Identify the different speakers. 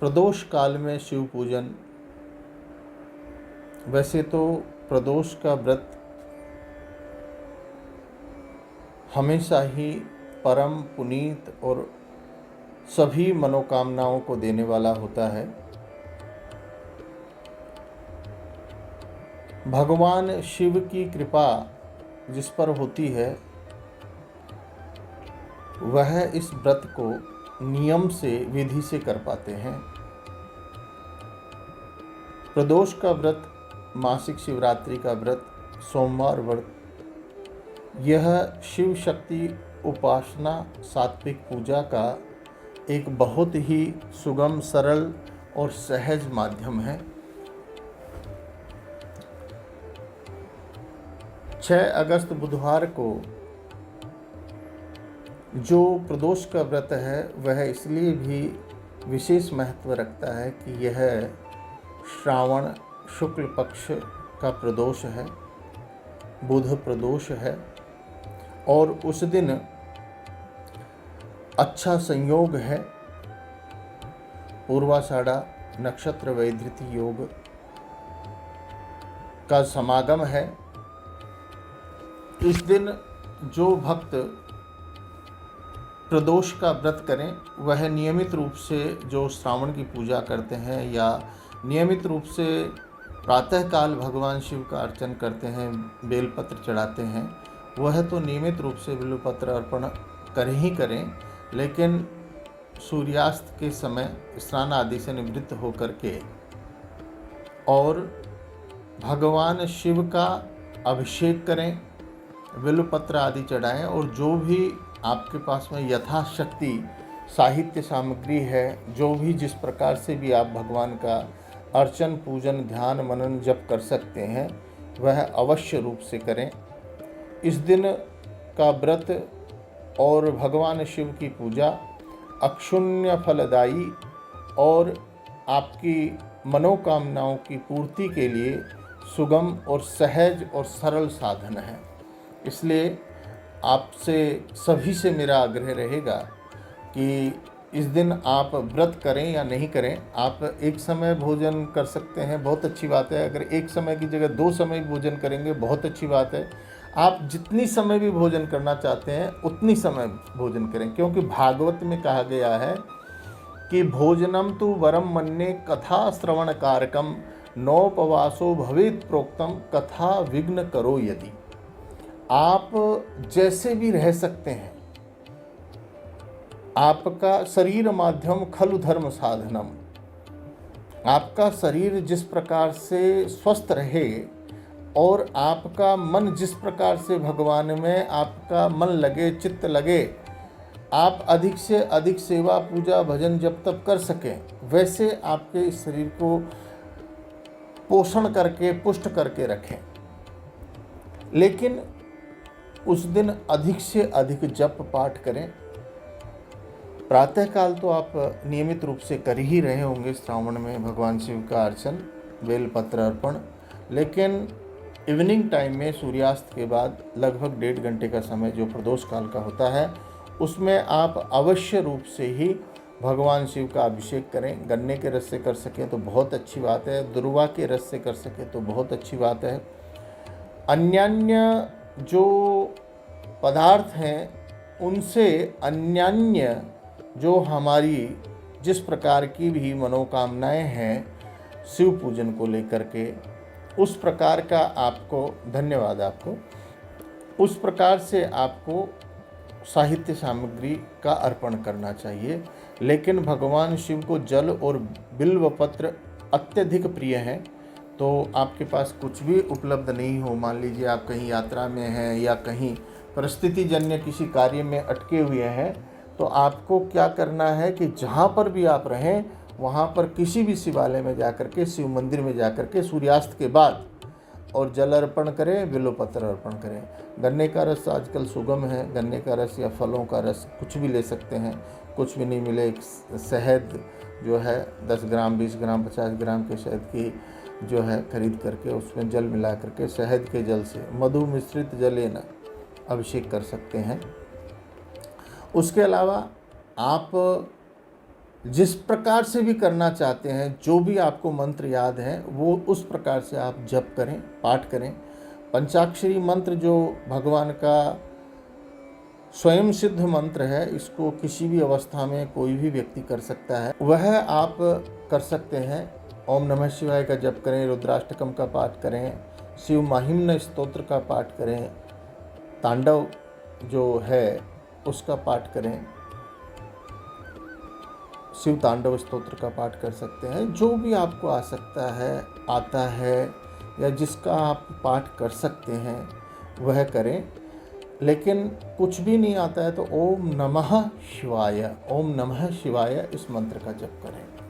Speaker 1: प्रदोष काल में शिव पूजन, वैसे तो प्रदोष का व्रत हमेशा ही परम पुनीत और सभी मनोकामनाओं को देने वाला होता है। भगवान शिव की कृपा जिस पर होती है वह इस व्रत को नियम से, विधि से कर पाते हैं। प्रदोष का व्रत, मासिक शिवरात्रि का व्रत, सोमवार व्रत, यह शिव शक्ति उपासना, सात्विक पूजा का एक बहुत ही सुगम, सरल और सहज माध्यम है। 6 अगस्त बुधवार को जो प्रदोष का व्रत है वह इसलिए भी विशेष महत्व रखता है कि यह श्रावण शुक्ल पक्ष का प्रदोष है, बुध प्रदोष है और उस दिन अच्छा संयोग है। पूर्वाषाढ़ा नक्षत्र वैधृति योग का समागम है। इस दिन जो भक्त प्रदोष का व्रत करें वह नियमित रूप से जो श्रावण की पूजा करते हैं या नियमित रूप से प्रातःकाल भगवान शिव का अर्चन करते हैं, बेलपत्र चढ़ाते हैं, वह तो नियमित रूप से बेलपत्र अर्पण करें ही करें, लेकिन सूर्यास्त के समय स्नान आदि से निवृत्त होकर के और भगवान शिव का अभिषेक करें, बेलपत्र आदि चढ़ाएं और जो भी आपके पास में यथाशक्ति साहित्य सामग्री है, जो भी जिस प्रकार से भी आप भगवान का अर्चन, पूजन, ध्यान, मनन, जप कर सकते हैं वह अवश्य रूप से करें। इस दिन का व्रत और भगवान शिव की पूजा अक्षुण्य फलदायी और आपकी मनोकामनाओं की पूर्ति के लिए सुगम और सहज और सरल साधन है। इसलिए आपसे सभी से मेरा आग्रह रहेगा कि इस दिन आप व्रत करें या नहीं करें, आप एक समय भोजन कर सकते हैं, बहुत अच्छी बात है। अगर एक समय की जगह 2 समय भोजन करेंगे बहुत अच्छी बात है। आप जितनी समय भी भोजन करना चाहते हैं उतनी समय भोजन करें, क्योंकि भागवत में कहा गया है कि भोजनम तु वरम मन्ये कथा श्रवण कारकम नोपवासो भवेत प्रोक्तम कथा विघ्न करो यदि। आप जैसे भी रह सकते हैं, आपका शरीर माध्यम खलु धर्म साधनम, आपका शरीर जिस प्रकार से स्वस्थ रहे और आपका मन जिस प्रकार से भगवान में आपका मन लगे, चित्त लगे, आप अधिक से अधिक सेवा, पूजा, भजन, जप तप कर सकें, वैसे आपके इस शरीर को पोषण करके, पुष्ट करके रखें। लेकिन उस दिन अधिक से अधिक जप पाठ करें। प्रातःकाल तो आप नियमित रूप से कर ही रहे होंगे श्रावण में भगवान शिव का अर्चन, बेलपत्र अर्पण, लेकिन इवनिंग टाइम में सूर्यास्त के बाद लगभग 1.5 घंटे का समय जो प्रदोष काल का होता है उसमें आप अवश्य रूप से ही भगवान शिव का अभिषेक करें। गन्ने के रस से कर सकें तो बहुत अच्छी बात है, दुर्वा के रस से कर सकें तो बहुत अच्छी बात है। अन्यान्य जो पदार्थ हैं उनसे अन्यान्य जो हमारी जिस प्रकार की भी मनोकामनाएं हैं शिव पूजन को लेकर के, उस प्रकार का आपको, धन्यवाद आपको, उस प्रकार से आपको साहित्य सामग्री का अर्पण करना चाहिए। लेकिन भगवान शिव को जल और बिल्व पत्र अत्यधिक प्रिय हैं, तो आपके पास कुछ भी उपलब्ध नहीं हो, मान लीजिए आप कहीं यात्रा में हैं या कहीं परिस्थितिजन्य किसी कार्य में अटके हुए हैं, तो आपको क्या करना है कि जहाँ पर भी आप रहें वहाँ पर किसी भी शिवालय में जाकर के, शिव मंदिर में जाकर के सूर्यास्त के बाद और जल अर्पण करें, बिल्वपत्र अर्पण करें। गन्ने का रस आजकल सुगम है, गन्ने का रस या फलों का रस कुछ भी ले सकते हैं, कुछ भी नहीं मिले शहद जो है 10 ग्राम, 20 ग्राम, 50 ग्राम के शहद की जो है खरीद करके उसमें जल मिला करके शहद के जल से मधु मिश्रित जलेन अभिषेक कर सकते हैं। उसके अलावा आप जिस प्रकार से भी करना चाहते हैं, जो भी आपको मंत्र याद है वो उस प्रकार से आप जप करें, पाठ करें। पंचाक्षरी मंत्र जो भगवान का स्वयं सिद्ध मंत्र है, इसको किसी भी अवस्था में कोई भी व्यक्ति कर सकता है, वह आप कर सकते हैं। ओम नमः शिवाय का जप करें, रुद्राष्टकम का पाठ करें, शिव महिम्न स्तोत्र का पाठ करें, तांडव जो है उसका पाठ करें, शिव तांडव स्तोत्र का पाठ कर सकते हैं। जो भी आपको आता है या जिसका आप पाठ कर सकते हैं वह करें। लेकिन कुछ भी नहीं आता है तो ओम नमः शिवाय इस मंत्र का जप करें।